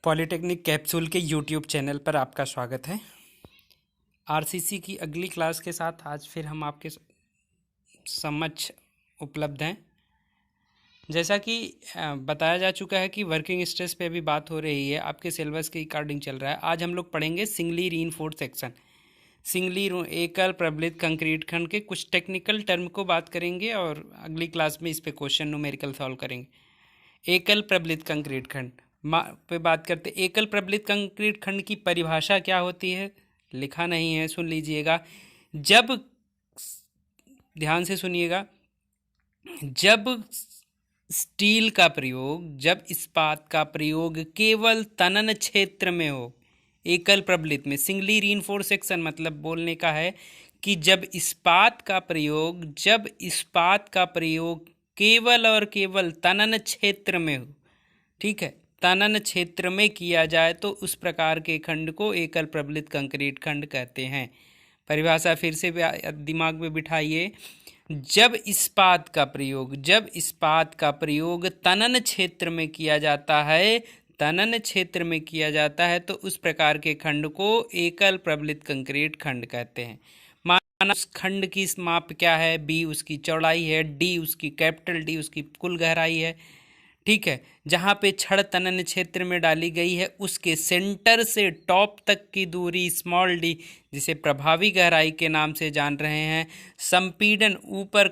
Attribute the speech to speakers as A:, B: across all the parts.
A: Polytechnic capsule के YouTube channel पर आपका स्वागत है। आरसीसी की अगली क्लास के साथ आज फिर हम आपके समक्ष उपलब्ध हैं। जैसा कि बताया जा चुका है कि वर्किंग स्ट्रेस पे अभी बात हो रही है, आपके सिलेबस के अकॉर्डिंग चल रहा है। आज हम लोग पढ़ेंगे सिंगली रीइंफोर्स्ड सेक्शन, एकल प्रबलित कंक्रीट खंड के कुछ टेक्निकल टर्म को बात करेंगे और अगली क्लास में इस पे क्वेश्चन न्यूमेरिकल सॉल्व करेंगे। एकल प्रबलित कंक्रीट खंड पे बात करते। एकल प्रबलित कंक्रीट खंड की परिभाषा क्या होती है, लिखा नहीं है, सुन लीजिएगा। जब ध्यान से सुनिएगा, जब स्टील का प्रयोग, जब इस्पात का प्रयोग केवल तनन क्षेत्र में हो, एकल प्रबलित में सिंगली रीइंफोर्स्ड सेक्शन मतलब बोलने का है कि जब इस्पात का प्रयोग केवल और केवल तनन क्षेत्र में हो, ठीक है, तनन क्षेत्र में किया जाए तो उस प्रकार के खंड को एकल प्रबलित कंक्रीट खंड कहते हैं। परिभाषा फिर से दिमाग में बिठाइए। जब इस्पात का प्रयोग तनन क्षेत्र में किया जाता है, तो उस प्रकार के खंड को एकल प्रबलित कंक्रीट खंड कहते हैं। माना उस खंड की माप क्या है, बी उसकी चौड़ाई है, डी उसकी कैपिटल डी उसकी कुल गहराई है, ठीक है। जहाँ पे छड़ तनन क्षेत्र में डाली गई है उसके सेंटर से टॉप तक की दूरी स्मॉल डी, जिसे प्रभावी गहराई के नाम से जान रहे हैं। संपीड़न, ऊपर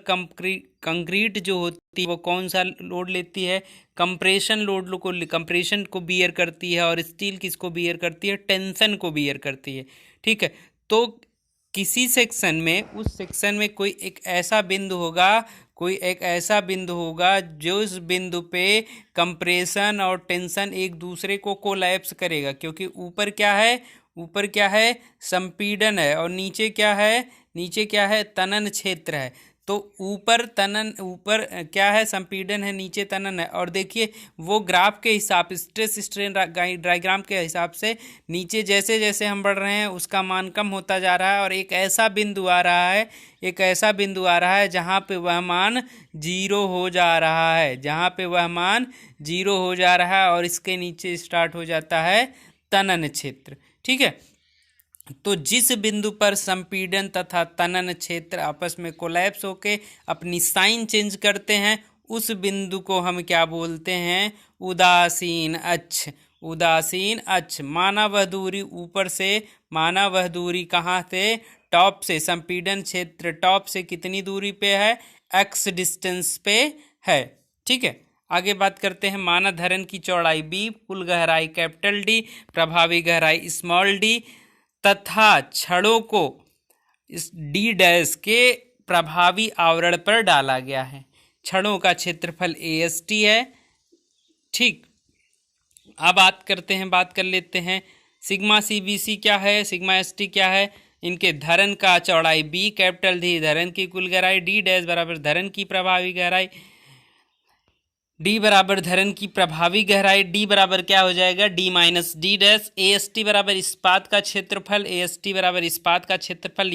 A: कंक्रीट जो होती है वो कौन सा लोड लेती है, कंप्रेशन को बियर करती है, और स्टील किसको बियर करती है, टेंशन को बियर करती है, ठीक है। तो किसी सेक्शन में, उस सेक्शन में कोई एक ऐसा बिंदु होगा जो इस बिंदु पे कंप्रेशन और टेंशन एक दूसरे को कोलैप्स करेगा, क्योंकि ऊपर क्या है संपीड़न है, और नीचे क्या है तनन क्षेत्र है। तो ऊपर क्या है, संपीड़न है, नीचे तनन है। और देखिए वो ग्राफ के हिसाब, स्ट्रेस स्ट्रेन डायग्राम के हिसाब से नीचे जैसे जैसे हम बढ़ रहे हैं उसका मान कम होता जा रहा है, और एक ऐसा बिंदु आ रहा है जहाँ पे वह मान जीरो हो जा रहा है, और इसके नीचे स्टार्ट हो जाता है तनन क्षेत्र, ठीक है। तो जिस बिंदु पर संपीड़न तथा तनन क्षेत्र आपस में कोलैप्स होके अपनी साइन चेंज करते हैं, उस बिंदु को हम क्या बोलते हैं, उदासीन अक्ष। माना वह दूरी कहाँ से, टॉप से, संपीड़न क्षेत्र टॉप से कितनी दूरी पे है, एक्स डिस्टेंस पे है, ठीक है। आगे बात करते हैं। माना धरन की चौड़ाई बी, कुल गहराई कैपिटल डी, प्रभावी गहराई स्मॉल डी तथा छड़ों को इस डी डैश के प्रभावी आवरण पर डाला गया है। छड़ों का क्षेत्रफल AST है, ठीक। अब बात कर लेते हैं सिग्मा CBC क्या है, सिग्मा ST क्या है। इनके धरन का चौड़ाई बी, कैपिटल डी धरन की कुल गहराई, डी डैश बराबर धरन की प्रभावी गहराई, डी बराबर धरन की प्रभावी गहराई, डी बराबर क्या हो जाएगा, D minus D dash. AST बराबर इस्पात का क्षेत्रफल,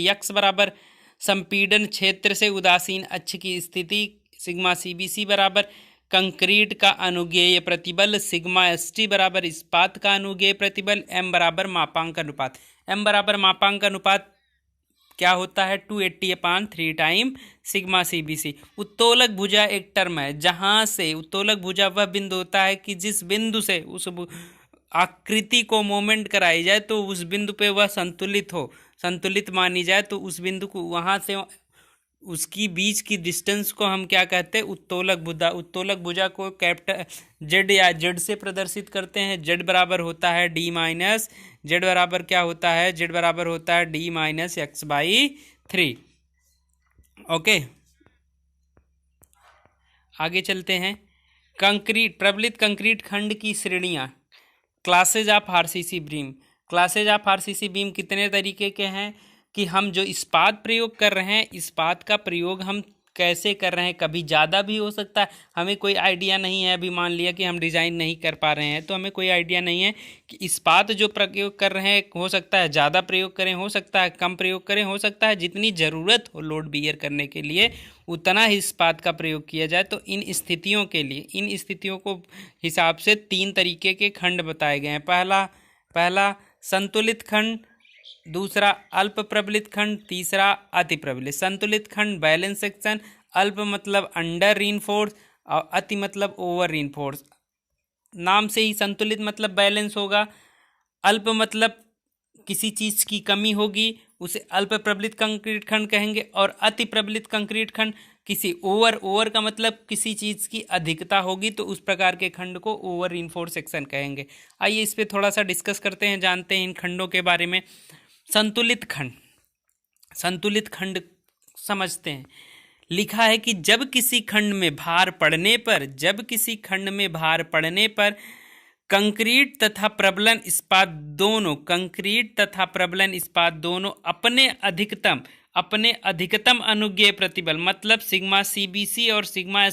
A: यक्स बराबर संपीड़न क्षेत्र से उदासीन अक्ष की स्थिति, सिग्मा CBC बराबर कंक्रीट का अनुगेय प्रतिबल, सिग्मा ST बराबर इस्पात का अनुगेय प्रतिबल, m बराबर मापांक अनुपात क्या होता है, 280/3 टाइम सिग्मा CBC। उत्तोलक भुजा एक टर्म है, जहाँ से उत्तोलक भुजा वह बिंदु होता है कि जिस बिंदु से उस आकृति को मोमेंट कराई जाए तो उस बिंदु पे वह संतुलित मानी जाए, तो उस बिंदु को वहाँ से उसकी बीच की डिस्टेंस को हम क्या कहते हैं, उत्तोलक भुजा को कैपिटल जेड या जेड से प्रदर्शित करते हैं। जेड बराबर होता है डी माइनस, जेड बराबर होता है डी माइनस x/3। ओके, आगे चलते हैं। प्रबलित कंक्रीट खंड की श्रेणियाँ, क्लासेज ऑफ आरसीसी बीम कितने तरीके के हैं कि हम जो इस्पात प्रयोग कर रहे हैं, इस्पात का प्रयोग हम कैसे कर रहे हैं, कभी ज़्यादा भी हो सकता है, हमें कोई आइडिया नहीं है। अभी मान लिया कि हम डिज़ाइन नहीं कर पा रहे हैं तो हमें कोई आइडिया नहीं है कि इस्पात जो प्रयोग कर रहे हैं हो सकता है ज़्यादा प्रयोग करें, हो सकता है कम प्रयोग करें, हो सकता है जितनी ज़रूरत हो लोड बियर करने के लिए उतना ही इस्पात का प्रयोग किया जाए। तो इन स्थितियों के लिए, इन स्थितियों को हिसाब से 3 तरीके के खंड बताए गए हैं। पहला संतुलित खंड, दूसरा अल्प प्रबलित खंड, तीसरा अति प्रबलित। संतुलित खंड बैलेंस सेक्शन, अल्प मतलब अंडर रीइंफोर्स और अति मतलब ओवर रीइंफोर्स। नाम से ही संतुलित मतलब बैलेंस होगा, अल्प मतलब किसी चीज़ की कमी होगी उसे अल्प प्रबलित कंक्रीट खंड कहेंगे, और अति प्रबलित कंक्रीट खंड किसी ओवर का मतलब किसी चीज़ की अधिकता होगी तो उस प्रकार के खंड को ओवर रीइंफोर्स सेक्शन कहेंगे। आइए इस पे थोड़ा सा डिस्कस करते हैं, जानते हैं इन खंडों के बारे में। संतुलित खंड, संतुलित खंड समझते हैं। लिखा है कि जब किसी खंड में भार पड़ने पर कंक्रीट तथा प्रबलन इस्पात दोनों अपने अधिकतम अनुज्ञेय प्रतिबल मतलब सिग्मा सीबीसी और सिग्मा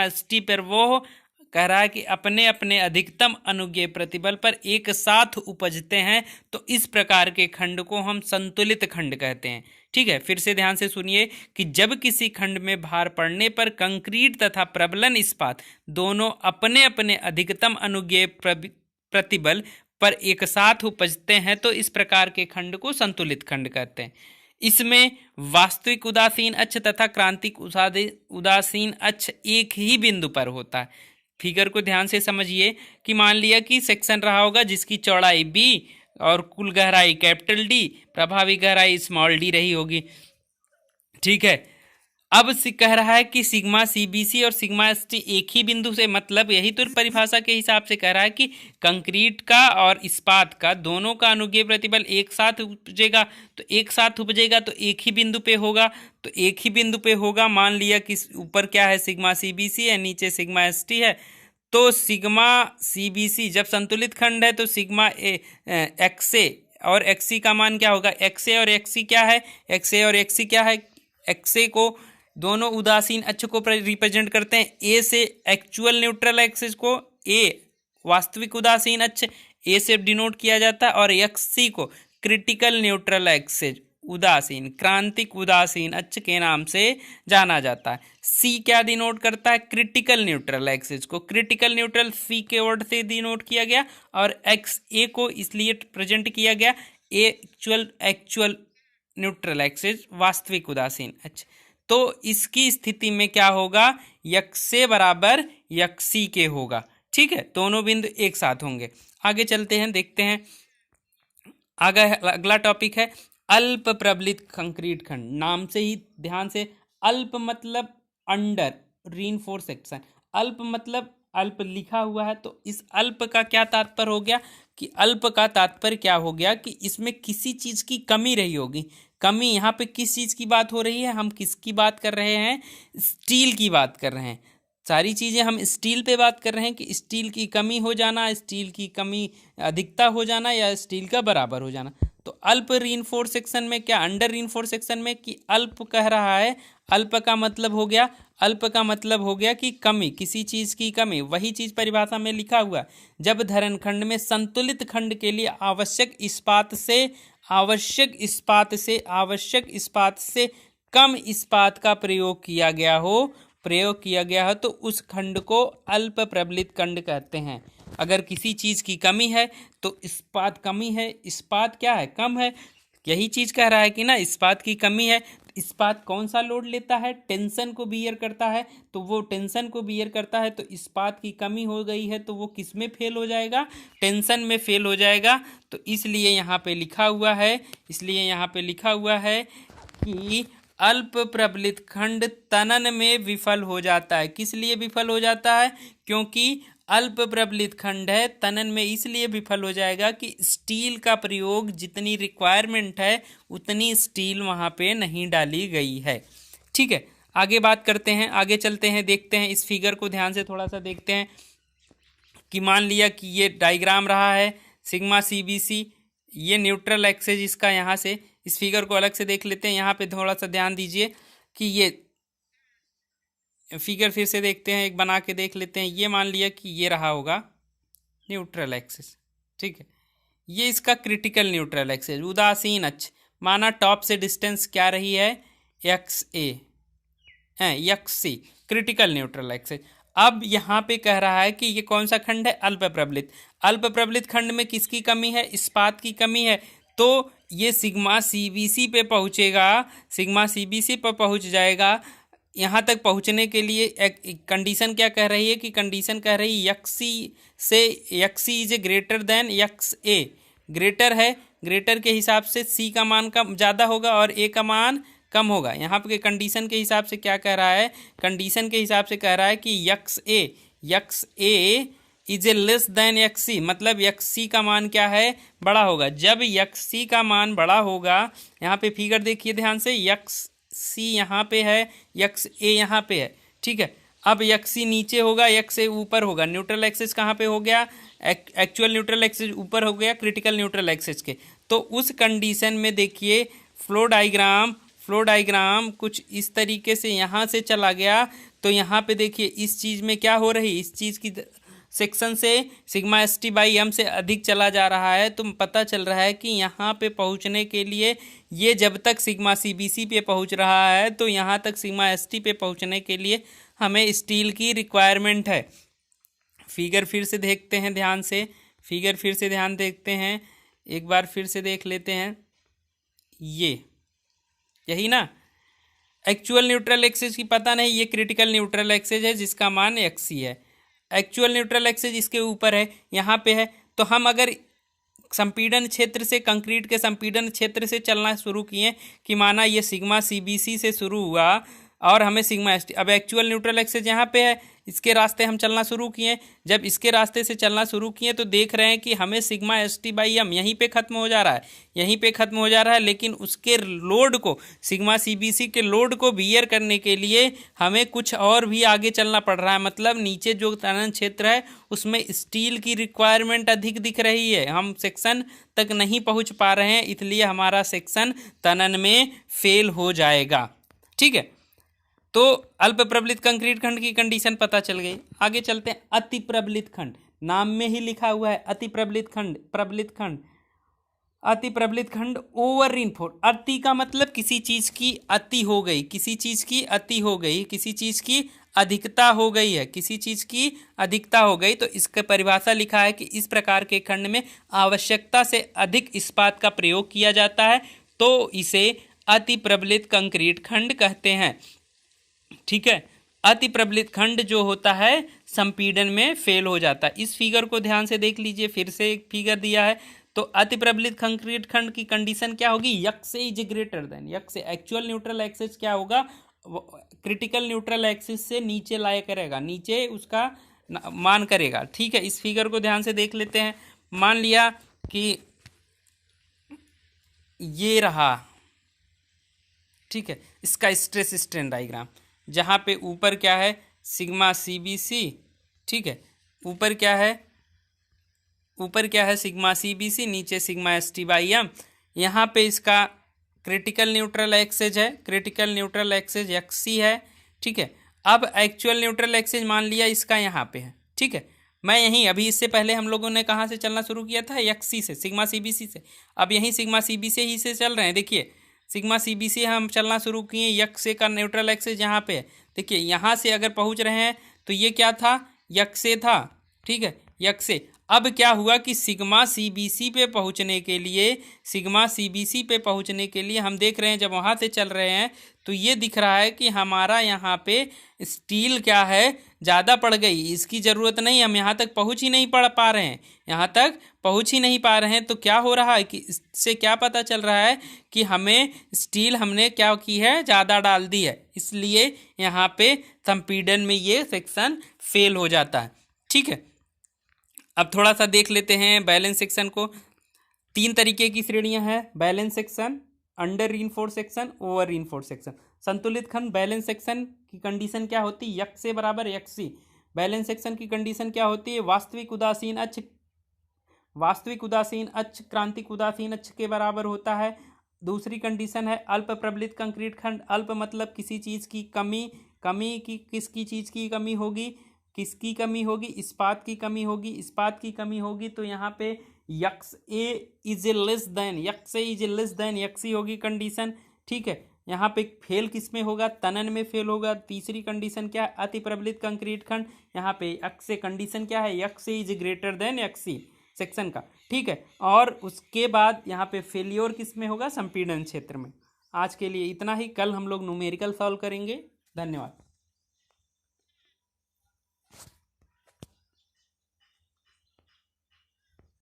A: एसटी पर वो कह रहा है कि अपने अपने अधिकतम अनुज्ञेय प्रतिबल पर एक साथ उपजते हैं तो इस प्रकार के खंड को हम संतुलित खंड कहते हैं। ठीक है, फिर से ध्यान से सुनिए कि जब किसी खंड में भार पड़ने पर कंक्रीट तथा प्रबलन इस्पात दोनों अपने अपने अधिकतम अनुज्ञेय प्रतिबल पर एक साथ उपजते हैं तो इस प्रकार के खंड को संतुलित खंड कहते हैं। इसमें वास्तविक उदासीन अक्ष तथा क्रांतिक उदासीन अक्ष एक ही बिंदु पर होता है। फिगर को ध्यान से समझिए कि मान लिया कि सेक्शन रहा होगा जिसकी चौड़ाई बी और कुल गहराई कैपिटल डी, प्रभावी गहराई स्मॉल डी रही होगी। ठीक है, अब कह रहा है कि सिग्मा सीबीसी और सिग्मा एसटी एक ही बिंदु से, मतलब यही तो परिभाषा के हिसाब से कह रहा है कि कंक्रीट का और इस्पात का दोनों का अनुज्ञेय प्रतिबल एक साथ उपजेगा तो एक ही बिंदु पे होगा, तो एक ही बिंदु पे होगा। मान लिया कि ऊपर क्या है सिग्मा सीबीसी है, नीचे सिग्मा एसटी है, तो सिग्मा सीबीसी जब संतुलित खंड है तो सिग्मा एक्सए और एक्सी का मान क्या होगा, एक्सए और एक्सी क्या है, एक्सए को दोनों उदासीन अक्ष को रिप्रेजेंट करते हैं। ए से एक्चुअल न्यूट्रल एक्सिस को, ए वास्तविक उदासीन अक्ष ए से डिनोट किया जाता है, और एक्सी को क्रिटिकल न्यूट्रल एक्सिस उदासीन क्रांतिक उदासीन अक्ष के नाम से जाना जाता है। सी क्या डिनोट करता है, क्रिटिकल न्यूट्रल एक्सिस को, क्रिटिकल न्यूट्रल सी के वर्ड से डिनोट किया गया, और एक्स ए को इसलिए प्रेजेंट किया गया एक्चुअल न्यूट्रल एक्सिस वास्तविक उदासीन अक्ष। तो इसकी स्थिति में क्या होगा, यक्से बराबर यक्सी के होगा। ठीक है, दोनों बिंदु एक साथ होंगे। आगे चलते हैं, देखते हैं आगे। अगला टॉपिक है अल्प प्रबलित कंक्रीट खंड। नाम से ही ध्यान से, अल्प मतलब अंडर रीइंफोर्स सेक्शन, अल्प मतलब अल्प लिखा हुआ है, तो इस अल्प का क्या तात्पर्य हो गया कि अल्प का तात्पर्य क्या हो गया कि इसमें किसी चीज की कमी रही होगी। कमी यहाँ पे किस चीज की बात हो रही है, हम किसकी बात कर रहे हैं, स्टील की बात कर रहे हैं। सारी चीजें हम स्टील पे बात कर रहे हैं कि स्टील की कमी हो जाना, स्टील की कमी अधिकता हो जाना या स्टील का बराबर हो जाना। तो अल्प रीइंफोर्स सेक्शन में क्या, अंडर रीइंफोर्स सेक्शन में कि अल्प कह रहा है, अल्प का मतलब हो गया कि कमी, किसी चीज की कमी। वही चीज परिभाषा में लिखा हुआ, जब धरण खंड में संतुलित खंड के लिए आवश्यक इस्पात से कम इस्पात का प्रयोग किया गया हो तो उस खंड को अल्प प्रबलित खंड कहते हैं। अगर किसी चीज की कमी है तो इस्पात कमी है, इस्पात क्या है, कम है। यही चीज कह रहा है कि ना इस्पात की कमी है। इस्पात कौन सा लोड लेता है, टेंशन को बियर करता है, तो वो टेंशन को बियर करता है, तो इस्पात की कमी हो गई है तो वो किस में फेल हो जाएगा, टेंशन में फेल हो जाएगा। तो इसलिए यहाँ पे लिखा हुआ है कि अल्प प्रबलित खंड तनन में विफल हो जाता है। किस लिए विफल हो जाता है, क्योंकि अल्प प्रबलित खंड है, तनन में इसलिए विफल हो जाएगा कि स्टील का प्रयोग जितनी रिक्वायरमेंट है उतनी स्टील वहाँ पे नहीं डाली गई है। ठीक है, आगे बात करते हैं, आगे चलते हैं, देखते हैं इस फिगर को ध्यान से थोड़ा सा देखते हैं कि मान लिया कि ये डायग्राम रहा है सिग्मा सीबीसी, ये न्यूट्रल एक्सिस इसका यहाँ से, इस फिगर को अलग से देख लेते हैं। यहाँ पे थोड़ा सा ध्यान दीजिए कि ये फिगर फिर से देखते हैं, एक बना के देख लेते हैं। ये मान लिया कि ये रहा होगा न्यूट्रल एक्सिस, ठीक है। ये इसका क्रिटिकल न्यूट्रल एक्सिस, उदासीन अक्ष, माना टॉप से डिस्टेंस क्या रही है, एक्स ए है, एक्स सी, क्रिटिकल न्यूट्रल एक्सिस। अब यहाँ पे कह रहा है कि ये कौन सा खंड है, अल्प प्रबलित। अल्प प्रबलित खंड में किसकी कमी है, इस्पात की कमी है। तो ये सिग्मा सीबीसी पे पहुँचेगा, सिग्मा सीबीसी पर पहुँच जाएगा। यहाँ तक पहुँचने के लिए एक कंडीशन क्या कह रही है कि कंडीशन कह रही है एक्स सी से, x c is a greater than x a, greater है, ग्रेटर के हिसाब से सी का मान कम ज़्यादा होगा और ए का मान कम होगा। यहाँ पे कंडीशन के हिसाब से क्या कह रहा है, कंडीशन के हिसाब से कह रहा है कि x a is a less than x c, मतलब एक्स सी का मान क्या है, बड़ा होगा। जब एक्स सी का मान बड़ा होगा, यहाँ पे फिगर देखिए ध्यान से, एक्स सी यहाँ पे है, एक्स ए यहाँ पे है, ठीक है। अब एक्स सी नीचे होगा, एक्स ए ऊपर होगा। न्यूट्रल एक्सिस कहाँ पे हो गया, एक्चुअल न्यूट्रल एक्सिस ऊपर हो गया क्रिटिकल न्यूट्रल एक्सिस के। तो उस कंडीशन में देखिए फ्लो डायग्राम कुछ इस तरीके से यहाँ से चला गया। तो यहाँ पे देखिए इस चीज़ में क्या हो रही, इस चीज़ की सेक्शन से sigma s t by m से अधिक चला जा रहा है। तो पता चल रहा है कि यहाँ पे पहुँचने के लिए, ये जब तक सिग्मा सी बी सी पे पहुँच रहा है, तो यहाँ तक सिग्मा एस टी पे पहुँचने के लिए हमें स्टील की रिक्वायरमेंट है। फिगर फिर से देखते हैं ध्यान से, फिगर फिर से ध्यान देखते हैं, एक बार फिर से देख लेते हैं। ये यही ना एक्चुअल न्यूट्रल एक्सिस की, पता नहीं, ये क्रिटिकल न्यूट्रल एक्सिस है जिसका मान एक्स सी है। एक्चुअल न्यूट्रल एक्सिस इसके ऊपर है, यहाँ पे है। तो हम अगर संपीड़न क्षेत्र से, कंक्रीट के संपीड़न क्षेत्र से चलना शुरू किए, कि माना ये सिग्मा सीबीसी से शुरू हुआ और हमें सिग्मा एस टी, अब एक्चुअल न्यूट्रल एक्सिस यहाँ पे है, इसके रास्ते हम चलना शुरू किए। जब इसके रास्ते से चलना शुरू किए तो देख रहे हैं कि हमें sigma s t by m यहीं पे ख़त्म हो जा रहा है, यहीं पे ख़त्म हो जा रहा है। लेकिन उसके लोड को, सिग्मा सीबीसी के लोड को बियर करने के लिए हमें कुछ और भी आगे चलना पड़ रहा है। मतलब नीचे जो तनन क्षेत्र है उसमें स्टील की रिक्वायरमेंट अधिक दिख रही है, हम सेक्शन तक नहीं पहुँच पा रहे हैं, इसलिए हमारा सेक्शन तनन में फेल हो जाएगा, ठीक है। तो अल्प प्रबलित कंक्रीट खंड की कंडीशन पता चल गई। आगे चलते हैं, अति प्रबलित खंड, नाम में ही लिखा हुआ है अति प्रबलित खंड, प्रबलित खंड, अति प्रबलित खंड ओवर रीइंफोर्स। अति का मतलब किसी चीज की अति हो गई, किसी चीज की अति हो गई, किसी चीज की अधिकता हो गई है, किसी चीज की अधिकता हो गई। तो इसका परिभाषा लिखा है कि इस प्रकार के खंड में आवश्यकता से अधिक इस्पात का प्रयोग किया जाता है, तो इसे अति प्रबलित कंक्रीट खंड कहते हैं, ठीक है। अति प्रबलित खंड जो होता है संपीड़न में फेल हो जाता है। इस फिगर को ध्यान से देख लीजिए, फिर से एक फिगर दिया है। तो अति प्रबलित कंक्रीट खंड की कंडीशन क्या होगी, यक्स से इज ग्रेटर देन, यक्स से एक्चुअल न्यूट्रल एक्सिस क्या होगा, क्रिटिकल न्यूट्रल एक्सिस से नीचे लाया करेगा, नीचे उसका मान करेगा, ठीक है। इस फिगर को ध्यान से देख लेते हैं। मान लिया कि ये रहा, ठीक है, इसका स्ट्रेस स्ट्रेन डायग्राम, जहाँ पे ऊपर क्या है सिग्मा सीबीसी, ठीक है, ऊपर क्या है, ऊपर क्या है सिग्मा सीबीसी, नीचे sigma s t by m. यहाँ पे इसका क्रिटिकल न्यूट्रल एक्सिस है, critical neutral axis x c है, ठीक है। अब एक्चुअल न्यूट्रल एक्सिस मान लिया इसका यहाँ पे है, ठीक है। मैं यहीं, अभी इससे पहले हम लोगों ने कहाँ से चलना शुरू किया था, एक्स सी से, सिग्मा सीबीसी से। अब यहीं सिग्मा सीबीसी ही से चल रहे हैं। देखिए सिग्मा सीबीसी हम चलना शुरू किए, यक्स ए का न्यूट्रल एक्सिस यहाँ पे है। देखिए यहाँ से अगर पहुँच रहे हैं तो ये क्या था, यक्स ए था, ठीक है, यक्स ए। अब क्या हुआ कि सिग्मा सीबीसी पे पहुँचने के लिए, सिग्मा सीबीसी पे पहुँचने के लिए हम देख रहे हैं, जब वहाँ से चल रहे हैं तो ये दिख रहा है कि हमारा यहाँ पे स्टील क्या है, ज़्यादा पड़ गई, इसकी ज़रूरत नहीं, हम यहाँ तक पहुँच ही नहीं पा रहे हैं, यहाँ तक पहुँच ही नहीं पा रहे हैं। तो क्या हो रहा है कि इससे क्या पता चल रहा है कि हमें स्टील हमने क्या की है, ज़्यादा डाल दी है, इसलिए यहाँ पे संपीड़न में ये सेक्शन फेल हो जाता है, ठीक है। अब थोड़ा सा देख लेते हैं बैलेंस सेक्शन को। 3 तरीके की श्रेणियां हैं, balance section, under reinforce section, over reinforce section. संतुलित खंड बैलेंस सेक्शन की कंडीशन क्या होती है, यक्स से बराबर यक्स सी। बैलेंस सेक्शन की कंडीशन क्या होती है, वास्तविक उदासीन अक्ष, वास्तविक उदासीन अक्ष क्रांतिक उदासीन अक्ष के बराबर होता है। दूसरी कंडीशन है अल्प प्रबलित कंक्रीट खंड। अल्प मतलब किसी चीज़ की कमी, कमी की किसकी चीज़ की कमी होगी, किसकी कमी होगी, इस्पात की कमी होगी। इस्पात की कमी होगी तो यहाँ पे x a is a less than, x a is a less than, x c होगी कंडीशन। ठीक है, यहाँ पे फेल किस में होगा, तनन में फेल होगा। तीसरी कंडीशन क्या है, अति प्रबलित कंक्रीट खंड। यहाँ पे यक्स से कंडीशन क्या है, x is greater than x c section का। ठीक है, और उसके बाद यहाँ पे फेलियोर किस में होगा, संपीड़न क्षेत्र में। आज के लिए इतना ही, कल हम लोग न्यूमेरिकल सॉल्व करेंगे। धन्यवाद।